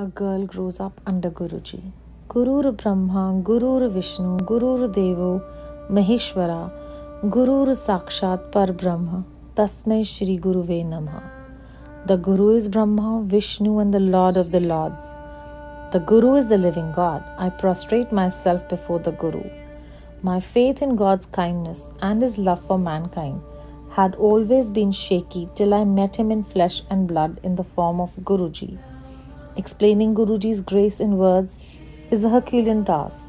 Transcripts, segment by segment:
A girl grows up under Guruji. Gurur Brahma, Gurur Vishnu, Gurur Devo, Maheshwara, Gurur Sakshat Par Brahma, Tasmai Shri Guruve Namaha. The Guru is Brahma, Vishnu and the Lord of the Lords. The Guru is the living God. I prostrate myself before the Guru. My faith in God's kindness and His love for mankind had always been shaky till I met Him in flesh and blood in the form of Guruji. Explaining Guruji's grace in words is a Herculean task.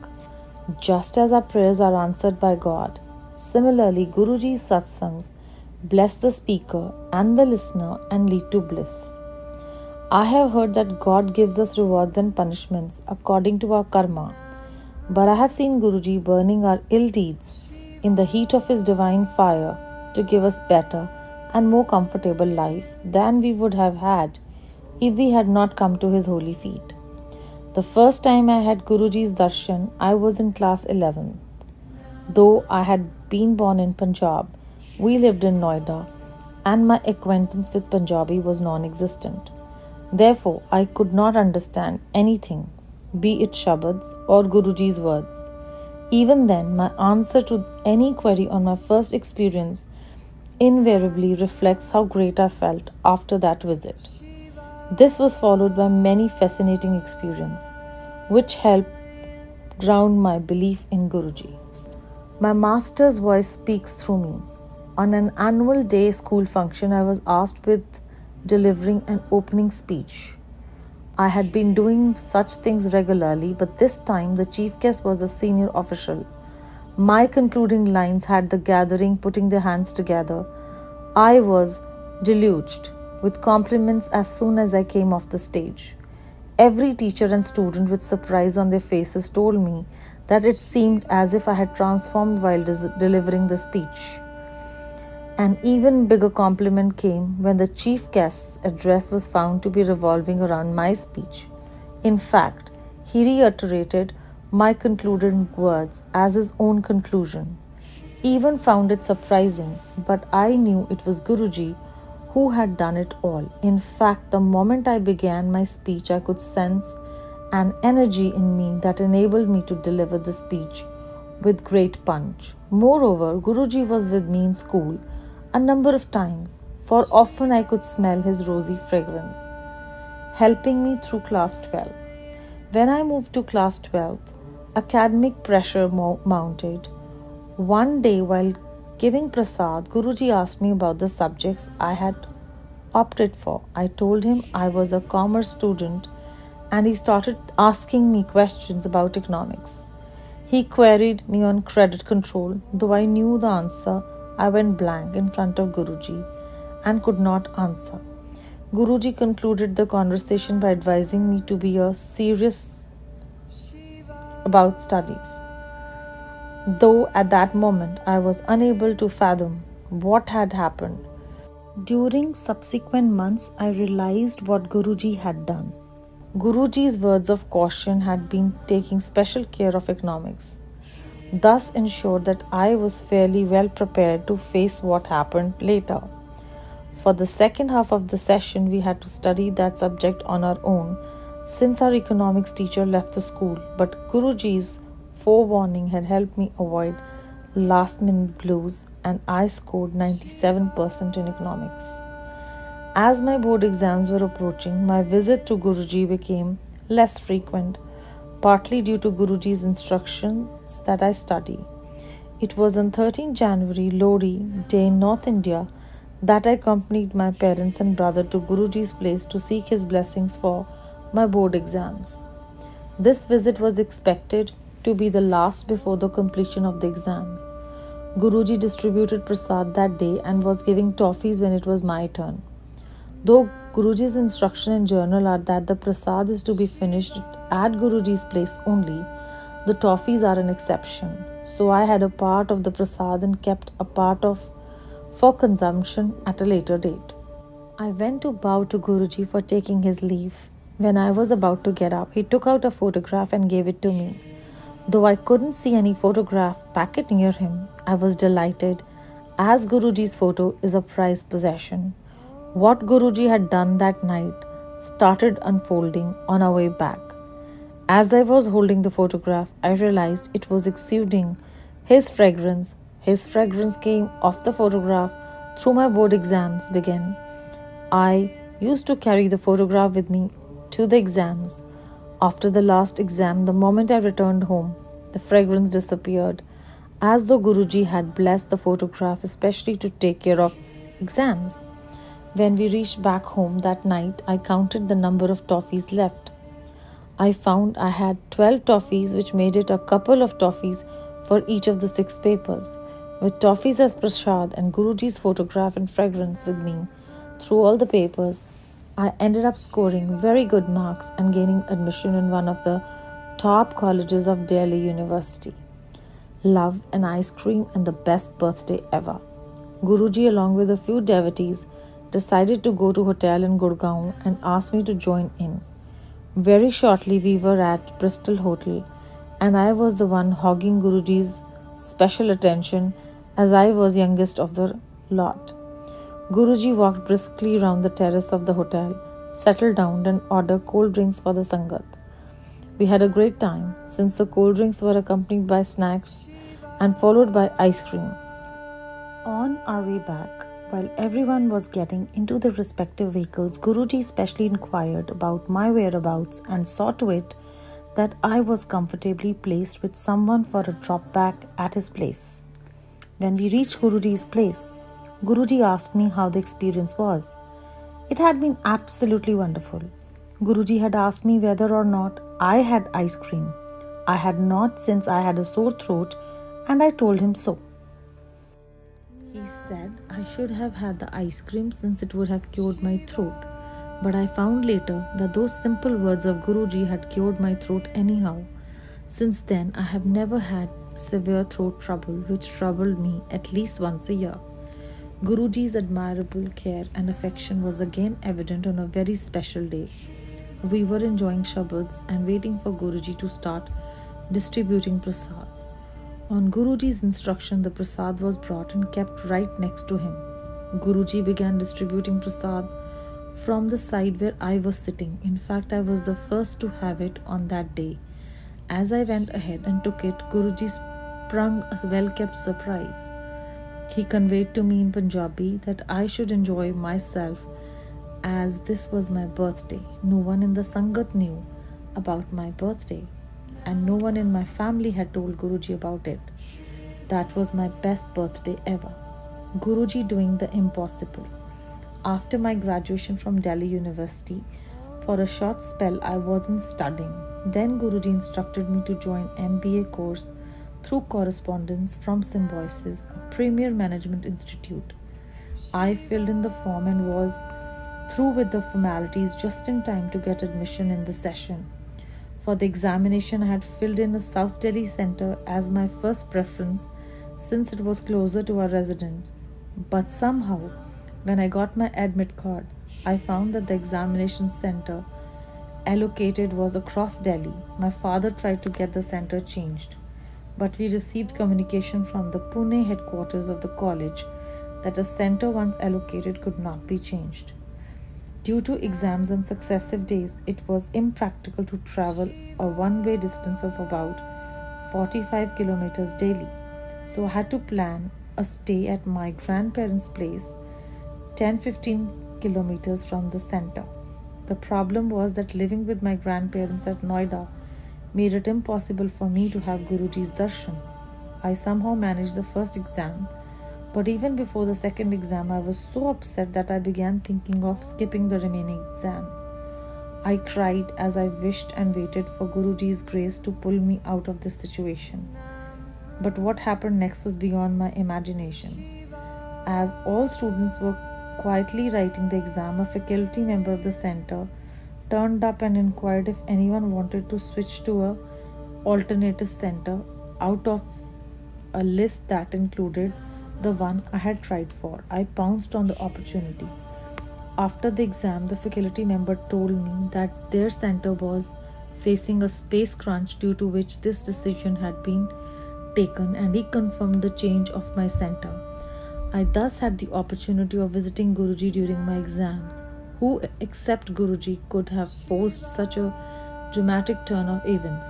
Just as our prayers are answered by God, similarly Guruji's satsangs bless the speaker and the listener and lead to bliss. I have heard that God gives us rewards and punishments according to our karma, but I have seen Guruji burning our ill deeds in the heat of His divine fire to give us better and more comfortable life than we would have had if we had not come to His holy feet. The first time I had Guruji's darshan, I was in class 11th. Though I had been born in Punjab, we lived in Noida, and my acquaintance with Punjabi was non-existent. Therefore, I could not understand anything, be it Shabads or Guruji's words. Even then, my answer to any query on my first experience invariably reflects how great I felt after that visit. This was followed by many fascinating experiences, which helped ground my belief in Guruji. My master's voice speaks through me. On an annual day school function, I was asked with delivering an opening speech. I had been doing such things regularly, but this time the chief guest was the senior official. My concluding lines had the gathering putting their hands together. I was deluged with compliments as soon as I came off the stage. Every teacher and student with surprise on their faces told me that it seemed as if I had transformed while delivering the speech. An even bigger compliment came when the chief guest's address was found to be revolving around my speech. In fact, he reiterated my concluding words as his own conclusion. Even found it surprising, but I knew it was Guruji who had done it all. In fact, the moment I began my speech, I could sense an energy in me that enabled me to deliver the speech with great punch. Moreover, Guruji was with me in school a number of times, for often I could smell his rosy fragrance, helping me through class 12. When I moved to class 12, academic pressure mounted. One day while giving prasad, Guruji asked me about the subjects I had opted for. I told him I was a commerce student, and he started asking me questions about economics. He queried me on credit control. Though I knew the answer, I went blank in front of Guruji and could not answer. Guruji concluded the conversation by advising me to be serious about studies. Though at that moment I was unable to fathom what had happened. During subsequent months, I realized what Guruji had done. Guruji's words of caution had been taking special care of economics, thus ensured that I was fairly well prepared to face what happened later. For the second half of the session, we had to study that subject on our own since our economics teacher left the school, but Guruji's forewarning had helped me avoid last-minute blues, and I scored 97% in economics. As my board exams were approaching, my visit to Guruji became less frequent, partly due to Guruji's instructions that I study. It was on 13 January, Lodi Day in North India, that I accompanied my parents and brother to Guruji's place to seek his blessings for my board exams. This visit was expected to be the last before the completion of the exams. Guruji distributed prasad that day and was giving toffees when it was my turn. Though Guruji's instruction and journal are that the prasad is to be finished at Guruji's place only, the toffees are an exception. So I had a part of the prasad and kept a part for consumption at a later date. I went to bow to Guruji for taking his leave. When I was about to get up, he took out a photograph and gave it to me. Though I couldn't see any photograph packet near him, I was delighted, as Guruji's photo is a prized possession. What Guruji had done that night started unfolding on our way back. As I was holding the photograph, I realized it was exuding his fragrance. His fragrance came off the photograph through my board exams began. I used to carry the photograph with me to the exams. After the last exam, the moment I returned home, the fragrance disappeared, as though Guruji had blessed the photograph especially to take care of exams. When we reached back home that night, I counted the number of toffees left. I found I had 12 toffees, which made it a couple of toffees for each of the 6 papers. With toffees as prasad and Guruji's photograph and fragrance with me through all the papers, I ended up scoring very good marks and gaining admission in one of the top colleges of Delhi University. Love and ice cream and the best birthday ever. Guruji, along with a few devotees, decided to go to hotel in Gurgaon and asked me to join in. Very shortly we were at Bristol Hotel and I was the one hogging Guruji's special attention as I was youngest of the lot. Guruji walked briskly round the terrace of the hotel, settled down and ordered cold drinks for the Sangat. We had a great time since the cold drinks were accompanied by snacks and followed by ice cream. On our way back, while everyone was getting into their respective vehicles, Guruji specially inquired about my whereabouts and saw to it that I was comfortably placed with someone for a drop back at his place. When we reached Guruji's place, Guruji asked me how the experience was. It had been absolutely wonderful. Guruji had asked me whether or not I had ice cream. I had not, since I had a sore throat, and I told him so. He said I should have had the ice cream since it would have cured my throat. But I found later that those simple words of Guruji had cured my throat anyhow. Since then, I have never had severe throat trouble, which troubled me at least once a year. Guruji's admirable care and affection was again evident on a very special day. We were enjoying shabads and waiting for Guruji to start distributing prasad. On Guruji's instruction, the prasad was brought and kept right next to him. Guruji began distributing prasad from the side where I was sitting. In fact, I was the first to have it on that day. As I went ahead and took it, Guruji sprung a well-kept surprise. He conveyed to me in Punjabi that I should enjoy myself as this was my birthday. No one in the Sangat knew about my birthday, and no one in my family had told Guruji about it. That was my best birthday ever. Guruji doing the impossible. After my graduation from Delhi University, for a short spell I wasn't studying. Then Guruji instructed me to join MBA course through correspondence from Symbiosis, a premier management institute. I filled in the form and was through with the formalities just in time to get admission in the session. For the examination, I had filled in a South Delhi center as my first preference since it was closer to our residence. But somehow, when I got my admit card, I found that the examination center allocated was across Delhi. My father tried to get the center changed, but we received communication from the Pune headquarters of the college that a center once allocated could not be changed. Due to exams on successive days, it was impractical to travel a one-way distance of about 45 kilometers daily. So I had to plan a stay at my grandparents' place 10-15 kilometers from the center. The problem was that living with my grandparents at Noida made it impossible for me to have Guruji's darshan. I somehow managed the first exam, but even before the second exam, I was so upset that I began thinking of skipping the remaining exams. I cried as I wished and waited for Guruji's grace to pull me out of this situation. But what happened next was beyond my imagination. As all students were quietly writing the exam, a faculty member of the center turned up and inquired if anyone wanted to switch to a alternative center out of a list that included the one I had tried for. I pounced on the opportunity. After the exam, the faculty member told me that their center was facing a space crunch due to which this decision had been taken, and he confirmed the change of my center. I thus had the opportunity of visiting Guruji during my exams. Who except Guruji could have forced such a dramatic turn of events?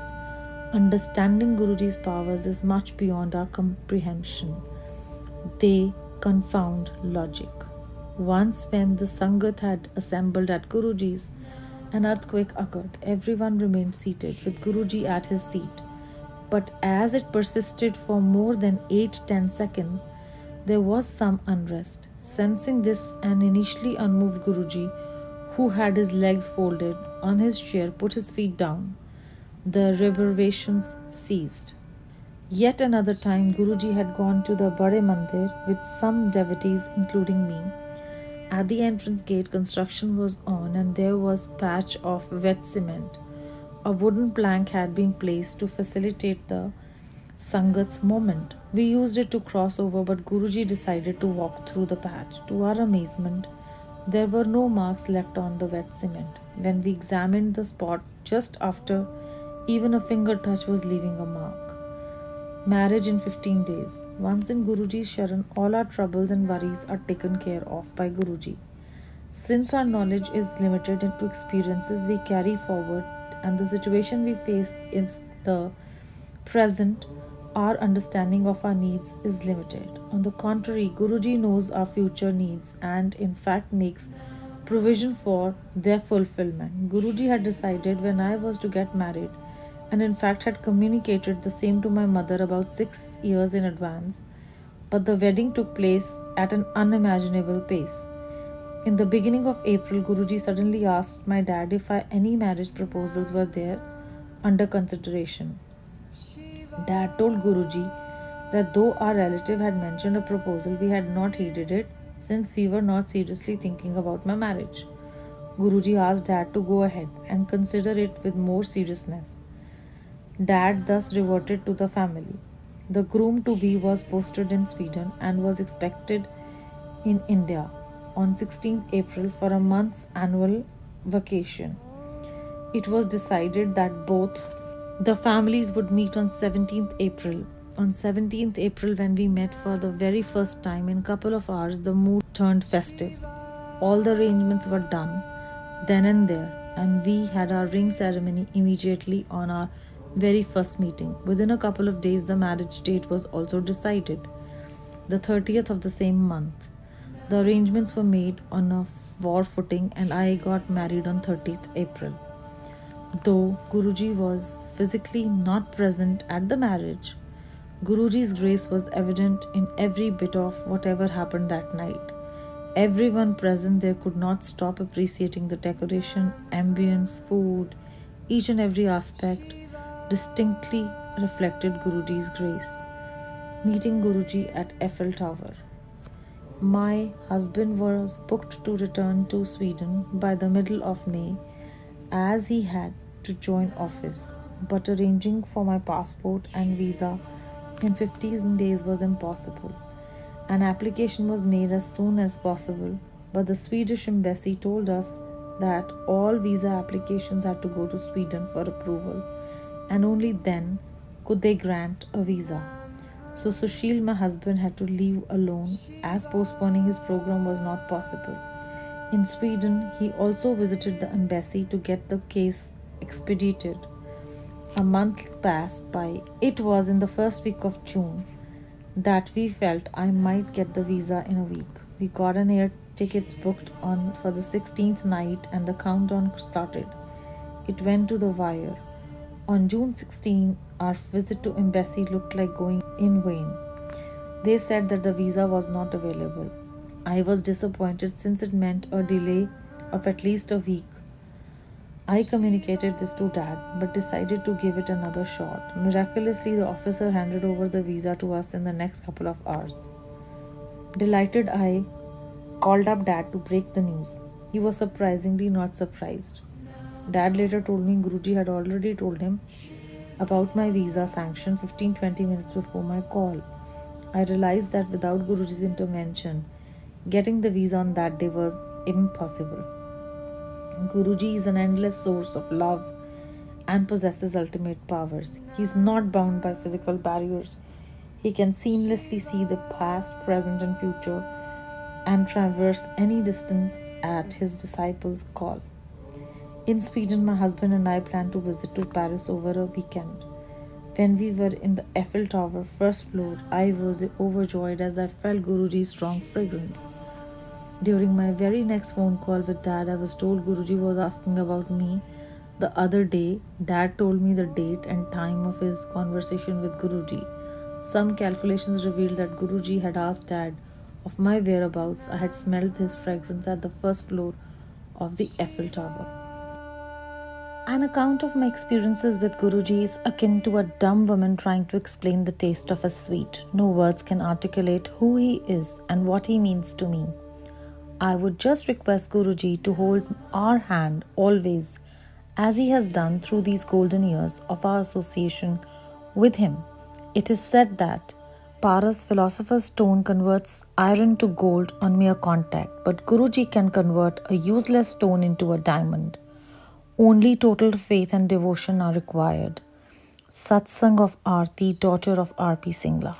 Understanding Guruji's powers is much beyond our comprehension. They confound logic. Once, when the Sangat had assembled at Guruji's, an earthquake occurred. Everyone remained seated, with Guruji at his seat. But as it persisted for more than 8-10 seconds, there was some unrest. Sensing this, an initially unmoved Guruji, who had his legs folded on his chair, put his feet down. The reverberations ceased. Yet another time, Guruji had gone to the Bade Mandir with some devotees, including me. At the entrance gate, construction was on and there was a patch of wet cement. A wooden plank had been placed to facilitate the Sangat's movement. We used it to cross over, but Guruji decided to walk through the patch. To our amazement, there were no marks left on the wet cement. When we examined the spot just after, even a finger touch was leaving a mark. Marriage in 15 days. Once in Guruji's Sharan, all our troubles and worries are taken care of by Guruji. Since our knowledge is limited into experiences we carry forward and the situation we face is the present, our understanding of our needs is limited. On the contrary, Guruji knows our future needs and in fact makes provision for their fulfillment. Guruji had decided when I was to get married and in fact had communicated the same to my mother about 6 years in advance, but the wedding took place at an unimaginable pace. In the beginning of April, Guruji suddenly asked my dad if any marriage proposals were there under consideration. Dad told Guruji that though our relative had mentioned a proposal, we had not heeded it since we were not seriously thinking about my marriage. Guruji asked Dad to go ahead and consider it with more seriousness. Dad thus reverted to the family. The groom-to-be was posted in Sweden and was expected in India on 16th April for a month's annual vacation. It was decided that both the families would meet on 17th April. On 17th April, when we met for the very first time, in a couple of hours, the mood turned festive. All the arrangements were done then and there, and we had our ring ceremony immediately on our very first meeting. Within a couple of days, the marriage date was also decided, the 30th of the same month. The arrangements were made on a war footing and I got married on 30th April. Though Guruji was physically not present at the marriage, Guruji's grace was evident in every bit of whatever happened that night. Everyone present there could not stop appreciating the decoration, ambience, food, each and every aspect distinctly reflected Guruji's grace. Meeting Guruji at Eiffel Tower. My husband was booked to return to Sweden by the middle of May as he had to join office, but arranging for my passport and visa in 15 days was impossible. An application was made as soon as possible, but the Swedish embassy told us that all visa applications had to go to Sweden for approval, and only then could they grant a visa. So Sushil, my husband, had to leave alone as postponing his program was not possible. In Sweden, he also visited the embassy to get the case expedited. A month passed by. It was in the first week of June that we felt I might get the visa in a week. We got an air tickets booked on for the 16th night and the countdown started. It went to the wire. On June 16, our visit to embassy looked like going in vain. They said that the visa was not available. I was disappointed since it meant a delay of at least a week. I communicated this to Dad but decided to give it another shot. Miraculously, the officer handed over the visa to us in the next couple of hours. Delighted, I called up Dad to break the news. He was surprisingly not surprised. Dad later told me Guruji had already told him about my visa sanction 15-20 minutes before my call. I realized that without Guruji's intervention, getting the visa on that day was impossible. Guruji is an endless source of love and possesses ultimate powers. He is not bound by physical barriers. He can seamlessly see the past, present, and future and traverse any distance at his disciples' call. In Sweden, my husband and I planned to visit to Paris over a weekend. When we were in the Eiffel Tower, first floor, I was overjoyed as I felt Guruji's strong fragrance. During my very next phone call with Dad, I was told Guruji was asking about me. The other day, Dad told me the date and time of his conversation with Guruji. Some calculations revealed that Guruji had asked Dad of my whereabouts. I had smelled his fragrance at the first floor of the Eiffel Tower. An account of my experiences with Guruji is akin to a dumb woman trying to explain the taste of a sweet. No words can articulate who he is and what he means to me. I would just request Guruji to hold our hand always, as he has done through these golden years of our association with him. It is said that Paras, philosopher's stone, converts iron to gold on mere contact, but Guruji can convert a useless stone into a diamond. Only total faith and devotion are required. Satsang of Aarti, daughter of R.P. Singla.